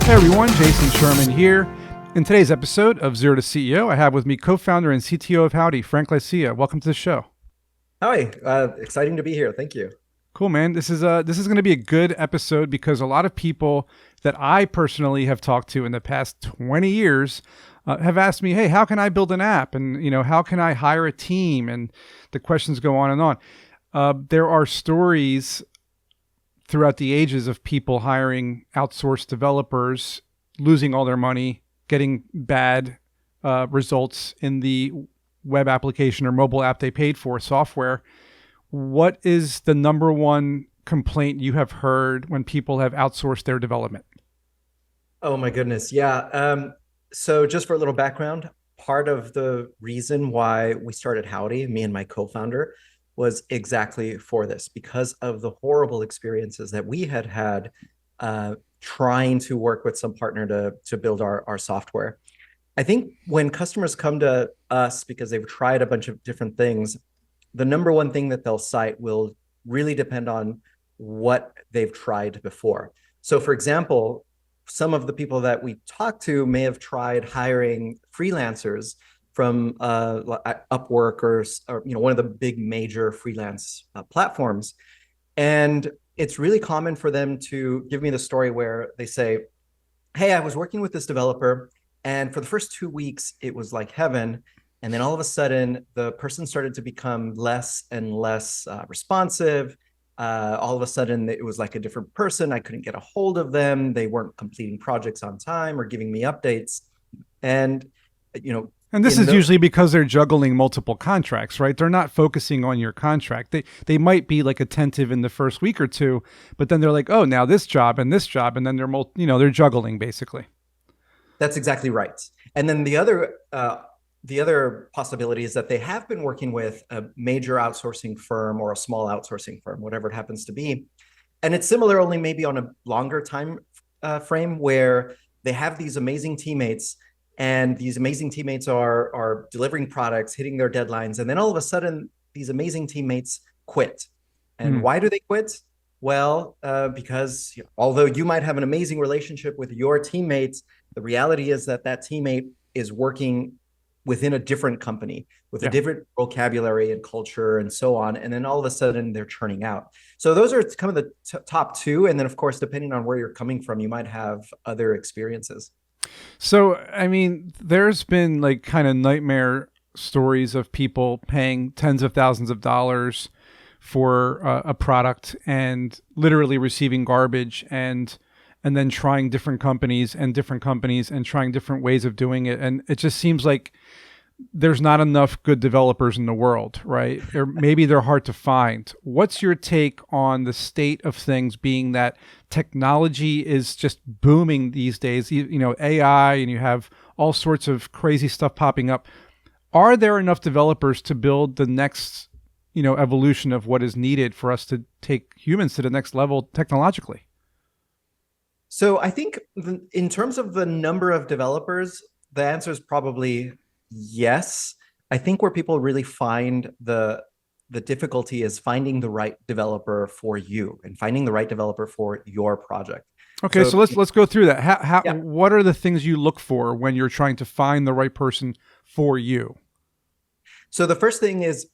Hey everyone, Jason Sherman here. In today's episode of Zero to CEO, I have with me co-founder and CTO of Howdy, Frank Licea. Welcome to the show. Hi, exciting to be here. Thank you. Cool, man. This is going to be a good episode because a lot of people that I personally have talked to in the past 20 years have asked me, "Hey, how can I build an app?" And how can I hire a team? And the questions go on and on. There are stories throughout the ages of people hiring outsourced developers, losing all their money, getting bad results in the web application or mobile app they paid for, software. What is the number one complaint you have heard when people have outsourced their development? Oh my goodness. Yeah. So just for a little background, part of the reason why we started Howdy, me and my co-founder, was exactly for this, because of the horrible experiences that we had had trying to work with some partner to build our software. I think when customers come to us because they've tried a bunch of different things, the number one thing that they'll cite will really depend on what they've tried before. So for example, some of the people that we talked to may have tried hiring freelancers from Upwork or one of the big major freelance platforms. And it's really common for them to give me the story where they say, "Hey, I was working with this developer, and for the first 2 weeks, it was like heaven. And then all of a sudden, the person started to become less and less responsive. All of a sudden, it was like a different person. I couldn't get a hold of them. They weren't completing projects on time or giving me updates." And, And this is usually because they're juggling multiple contracts, right? They're not focusing on your contract. They might be like attentive in the first week or two, but then they're like, "Oh, now this job, and then they're juggling basically." That's exactly right. And then the other possibility is that they have been working with a major outsourcing firm or a small outsourcing firm, whatever it happens to be. And it's similar, only maybe on a longer time frame, where they have these amazing teammates, and these amazing teammates are delivering products, hitting their deadlines. And then all of a sudden, these amazing teammates quit. And why do they quit? Well, because although you might have an amazing relationship with your teammates, the reality is that teammate is working within a different company with a different vocabulary and culture and so on. And then all of a sudden they're churning out. So those are kind of the top two. And then, of course, depending on where you're coming from, you might have other experiences. So, I mean, there's been like kind of nightmare stories of people paying tens of thousands of dollars for a product and literally receiving garbage and then trying different companies and trying different ways of doing it. And it just seems like there's not enough good developers in the world, right? Or maybe they're hard to find. What's your take on the state of things, being that technology is just booming these days, AI, and you have all sorts of crazy stuff popping up. Are there enough developers to build the next, evolution of what is needed for us to take humans to the next level technologically? So I think in terms of the number of developers, the answer is probably yes. I think where people really find the difficulty is finding the right developer for you and finding the right developer for your project. Okay, so let's go through that. Yeah. What are the things you look for when you're trying to find the right person for you? So the first thing is,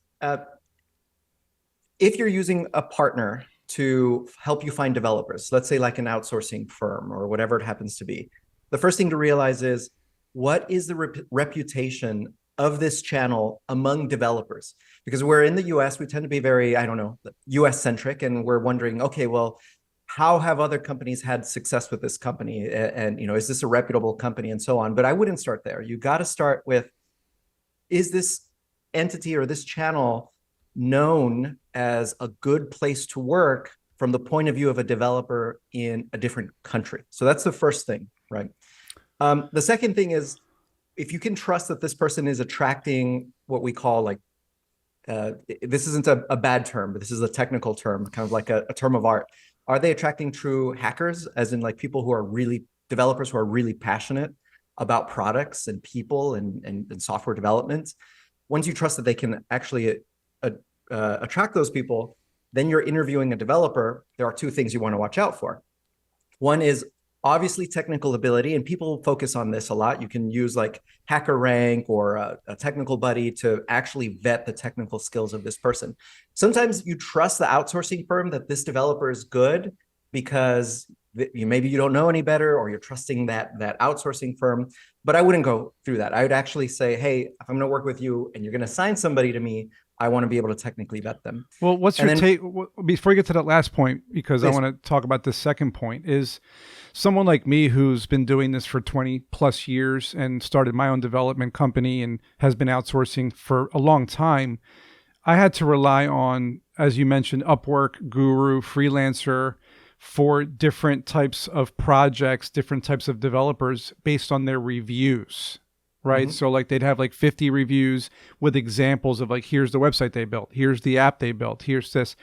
if you're using a partner to help you find developers, let's say like an outsourcing firm or whatever it happens to be, the first thing to realize is, what is the reputation of this channel among developers? Because we're in the US, we tend to be very, US centric, and we're wondering, okay, well, how have other companies had success with this company? And, is this a reputable company and so on? But I wouldn't start there. You got to start with, is this entity or this channel known as a good place to work from the point of view of a developer in a different country? So that's the first thing, right? The second thing is, if you can trust that this person is attracting what we call this isn't a bad term, but this is a technical term, kind of like a term of art. Are they attracting true hackers, as in like people who are really developers who are really passionate about products and people and software development? Once you trust that they can actually attract those people, then you're interviewing a developer. There are two things you want to watch out for. One is, obviously technical ability, and people focus on this a lot. You can use like HackerRank or a technical buddy to actually vet the technical skills of this person. Sometimes you trust the outsourcing firm that this developer is good because maybe you don't know any better, or you're trusting that outsourcing firm. But I wouldn't go through that. I would actually say, hey, if I'm going to work with you and you're going to assign somebody to me, I want to be able to technically vet them. Well, what's your take before you get to that last point, because please. I want to talk about this second point, is someone like me who's been doing this for 20 plus years and started my own development company and has been outsourcing for a long time. I had to rely on, as you mentioned, Upwork, Guru, Freelancer for different types of projects, different types of developers based on their reviews. Right. So like they'd have like 50 reviews with examples of like, here's the website they built. Here's the app they built. Here's this.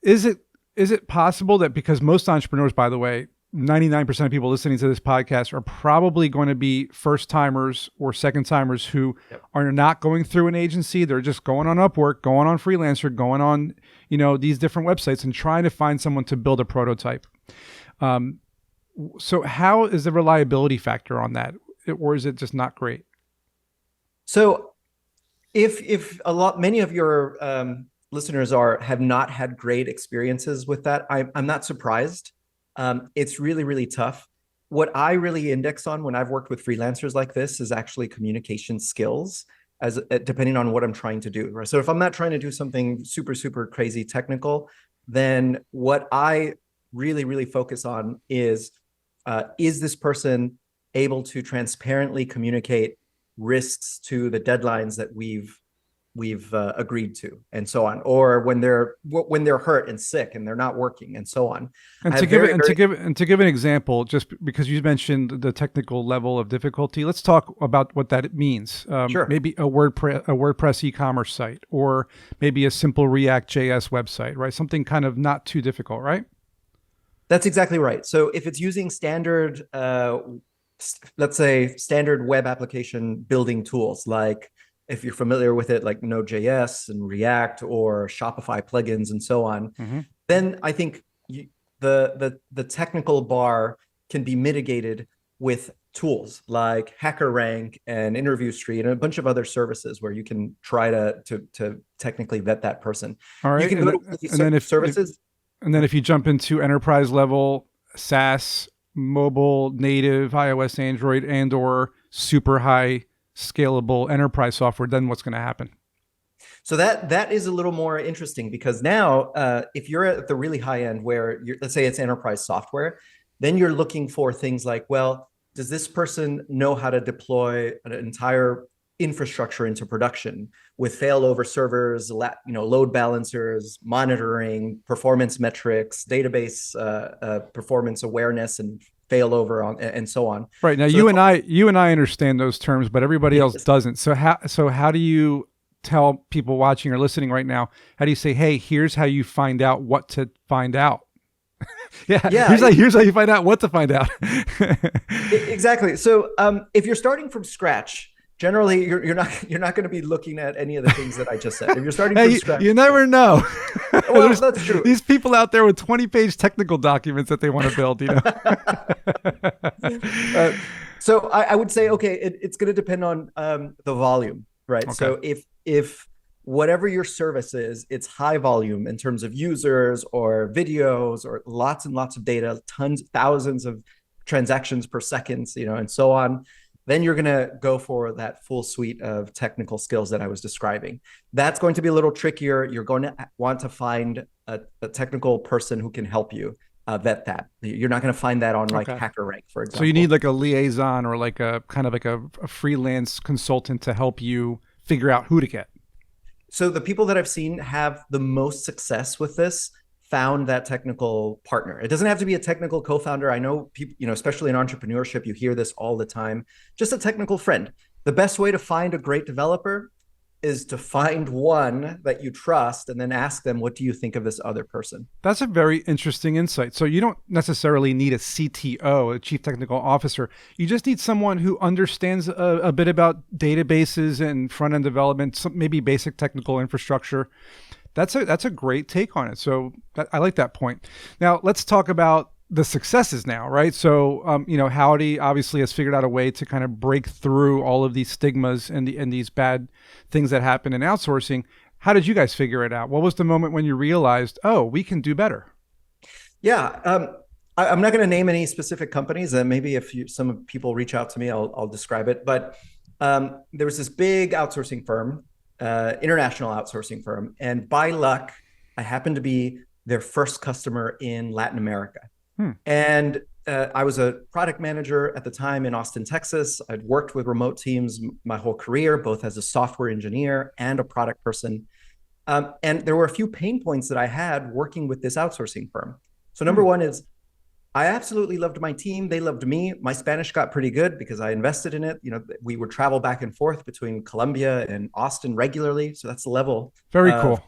Is it possible that, because most entrepreneurs, by the way, 99% of people listening to this podcast are probably going to be first timers or second timers who are not going through an agency. They're just going on Upwork, going on Freelancer, going on, these different websites and trying to find someone to build a prototype. So how is the reliability factor on that? Or is it just not great? So if many of your listeners have not had great experiences with that, I'm not surprised. It's really, really tough. What I really index on when I've worked with freelancers like this is actually communication skills, depending on what I'm trying to do. Right? So if I'm not trying to do something super, super crazy technical, then what I really, really focus on is this person able to transparently communicate risks to the deadlines that we've agreed to, and so on, or when they're hurt and sick and they're not working, and so on. And to give an example, just because you mentioned the technical level of difficulty, let's talk about what that means. Sure. Maybe a WordPress e-commerce site, or maybe a simple React.js website, right? Something kind of not too difficult, right? That's exactly right. So if it's using standard, let's say standard web application building tools, like if you're familiar with it, like Node.js and React or Shopify plugins and so on, then I think the technical bar can be mitigated with tools like HackerRank and Interview Street and a bunch of other services where you can try to technically vet that person. All right. You can go to services. And then if you jump into enterprise level, SaaS, mobile, native, iOS, Android, and or super high scalable enterprise software, then what's going to happen? So that is a little more interesting, because now if you're at the really high end where let's say it's enterprise software, then you're looking for things like, well, does this person know how to deploy an entire infrastructure into production with failover servers, load balancers, monitoring, performance metrics, database performance awareness, and failover on, and so on. Right. Now, so you and I understand those terms, but everybody else doesn't. So how do you tell people watching or listening right now? How do you say, hey, here's how you find out what to find out? Here's how you find out what to find out. Exactly. So if you're starting from scratch, generally you're not going to be looking at any of the things that I just said. If you're starting from scratch, you never know. Well, that's true. These people out there with 20-page technical documents that they want to build, So I would say, okay, it's going to depend on the volume, right? Okay. So if whatever your service is, it's high volume in terms of users or videos or lots and lots of data, thousands of transactions per second, and so on, then you're going to go for that full suite of technical skills that I was describing. That's going to be a little trickier. You're going to want to find a technical person who can help you vet that. You're not going to find that on like HackerRank, for example. So you need like a liaison or like a kind of like a freelance consultant to help you figure out who to get. So the people that I've seen have the most success with this found that technical partner. It doesn't have to be a technical co-founder. I know people, especially in entrepreneurship, you hear this all the time. Just a technical friend. The best way to find a great developer is to find one that you trust and then ask them, what do you think of this other person? That's a very interesting insight. So you don't necessarily need a CTO, a chief technical officer. You just need someone who understands a bit about databases and front-end development, maybe basic technical infrastructure. That's a great take on it. So I like that point. Now let's talk about the successes now, right? So, Howdy obviously has figured out a way to kind of break through all of these stigmas and these bad things that happen in outsourcing. How did you guys figure it out? What was the moment when you realized, oh, we can do better? Yeah. I'm not going to name any specific companies. Maybe if some people reach out to me, I'll describe it. But there was this big outsourcing firm, international outsourcing firm. And by luck, I happened to be their first customer in Latin America. Hmm. And I was a product manager at the time in Austin, Texas. I'd worked with remote teams my whole career, both as a software engineer and a product person. And there were a few pain points that I had working with this outsourcing firm. So number one is I absolutely loved my team. They loved me. My Spanish got pretty good because I invested in it. We would travel back and forth between Colombia and Austin regularly. So that's the level Very of cool.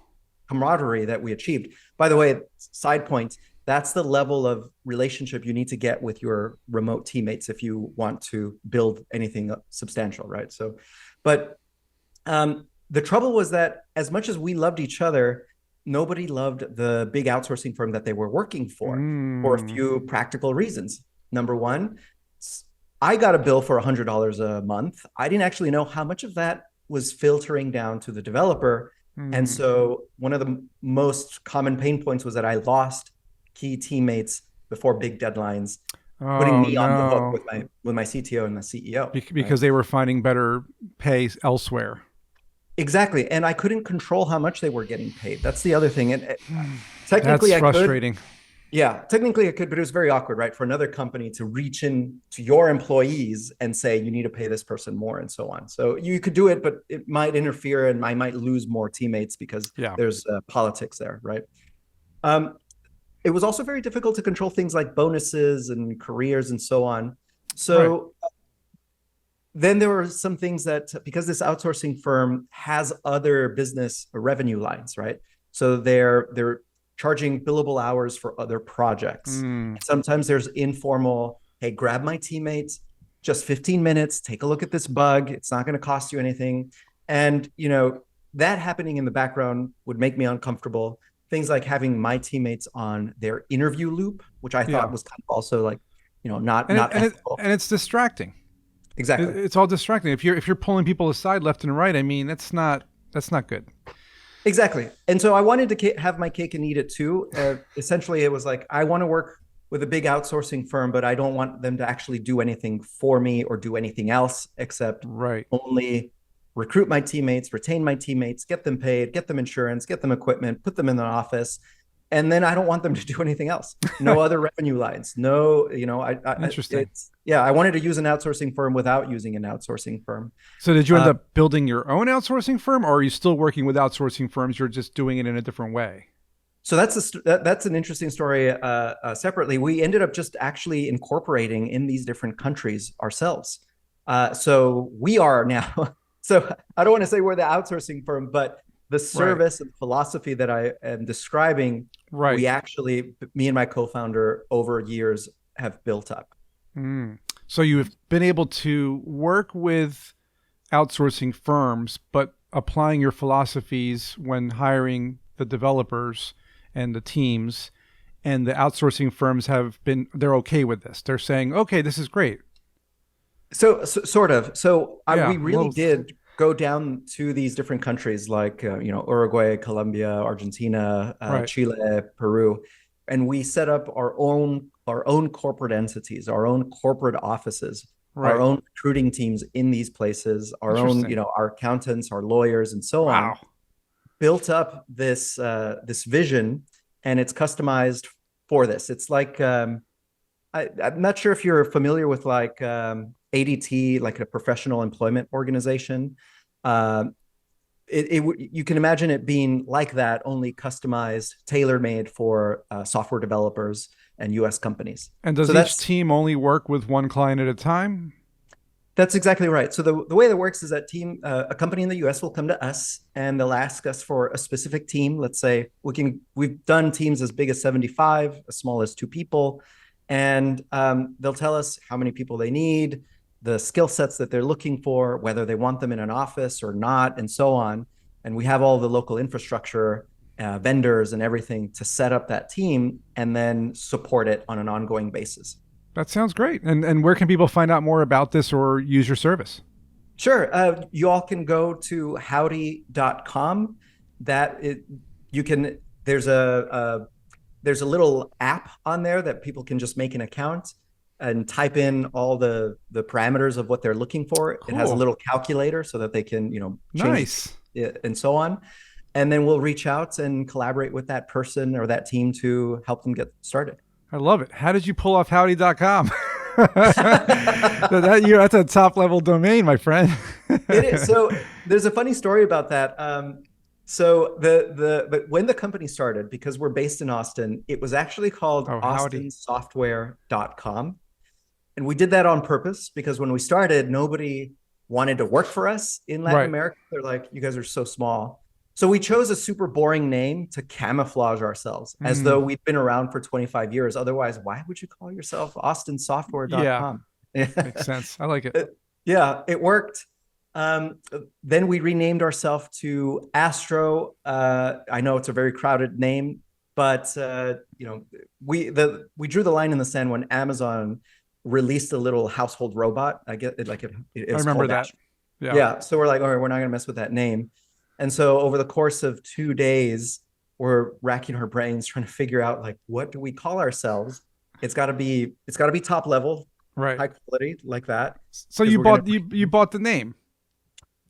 camaraderie that we achieved. By the way, side point, that's the level of relationship you need to get with your remote teammates if you want to build anything substantial, right? So, but the trouble was that as much as we loved each other, nobody loved the big outsourcing firm that they were working for a few practical reasons. Number one, I got a bill for $100 a month. I didn't actually know how much of that was filtering down to the developer. And so one of the most common pain points was that I lost key teammates before big deadlines, putting Oh me on the hook no. with my CTO and the CEO. Because Right? they were finding better pay elsewhere. Exactly. And I couldn't control how much they were getting paid. That's the other thing. And That's technically I could, frustrating. yeah, technically I could, but it was very awkward, right? For another company to reach in to your employees and say, you need to pay this person more and so on. So you could do it, but it might interfere and I might lose more teammates because Yeah. there's politics there, right? It was also very difficult to control things like bonuses and careers and so on. Right. So then there were some things that because this outsourcing firm has other business revenue lines, right? So they're charging billable hours for other projects. Sometimes there's informal, hey, grab my teammates, just 15 minutes, take a look at this bug. It's not going to cost you anything. And that happening in the background would make me uncomfortable. Things like having my teammates on their interview loop, which I thought Yeah. was kind of also like, not And not ethical. and it's distracting. Exactly. It's all distracting. If you're pulling people aside left and right, I mean, that's not good. Exactly. And so I wanted to have my cake and eat it too. Essentially, it was like, I want to work with a big outsourcing firm, but I don't want them to actually do anything for me or do anything else except Right. only recruit my teammates, retain my teammates, get them paid, get them insurance, get them equipment, put them in the office. And then I don't want them to do anything else. No other revenue lines. No, Interesting. I wanted to use an outsourcing firm without using an outsourcing firm. So did you end Uh, up building your own outsourcing firm, or are you still working with outsourcing firms? You're just doing it in a different way. So that's an interesting story. Separately, we ended up just actually incorporating in these different countries ourselves. So we are now. So I don't want to say we're the outsourcing firm, but the Right. service and philosophy that I am describing, Right. me and my co-founder, over years have built up. So you've been able to work with outsourcing firms, but applying your philosophies when hiring the developers and the teams, and the outsourcing firms they're okay with this. They're saying, okay, this is great. So sort of. So Yeah. we really did go down to these different countries like Uruguay, Colombia, Argentina, Right. Chile, Peru, and we set up our own corporate entities, our own corporate offices, our Right. own recruiting teams in these places, our own Interesting. our accountants, our lawyers, and so on. Wow. Built up this vision, and it's customized for this. It's like I'm not sure if you're familiar with like ADT, like a professional employment organization. Uh, you can imagine it being like that, only customized, tailor made for software developers and U.S. companies. And So does each team only work with one client at a time? that's exactly right. So the way that works is that a company in the U.S. will come to us and they'll ask us for a specific team. Let's say we've done teams as big as 75, as small as 2 people, and they'll tell us how many people they need, the skill sets that they're looking for, whether they want them in an office or not, and so on. And we have all the local infrastructure vendors and everything to set up that team and then support it on an ongoing basis. That sounds great. And where can people find out more about this or use your service? Sure. You all can go to howdy.com. You can, there's a little app on there that people can just make an account and type in all the parameters of what they're looking for. Cool. It has a little calculator so that they can, change it and so on. And then we'll reach out and collaborate with that person or that team to help them get started. I love it. How did you pull off howdy.com? That's a top level domain, my friend. It is. So there's a funny story about that. But when the company started, because we're based in Austin, it was actually called austinsoftware.com. And we did that on purpose because when we started, nobody wanted to work for us in Latin America. They're like, you guys are so small. So we chose a super boring name to camouflage ourselves as though we've been around for 25 years. Otherwise, why would you call yourself austinsoftware.com? Yeah, makes sense. I like it. It worked. Then we renamed ourselves to Astro. I know it's a very crowded name, but we drew the line in the sand when Amazon released a little household robot. I get it, I remember that. Yeah. So we're like, all right, we're not going to mess with that name. And so over the course of 2 days, we're racking our brains trying to figure out what do we call ourselves? It's got to be top level, high quality like that. So you bought the name.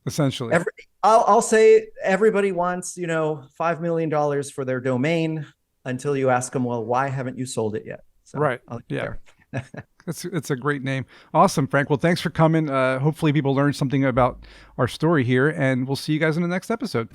Essentially, I'll say everybody wants, $5 million for their domain until you ask them, well, why haven't you sold it yet? So It's a great name. Awesome, Frank. Well, thanks for coming. Hopefully people learned something about our story here, and we'll see you guys in the next episode.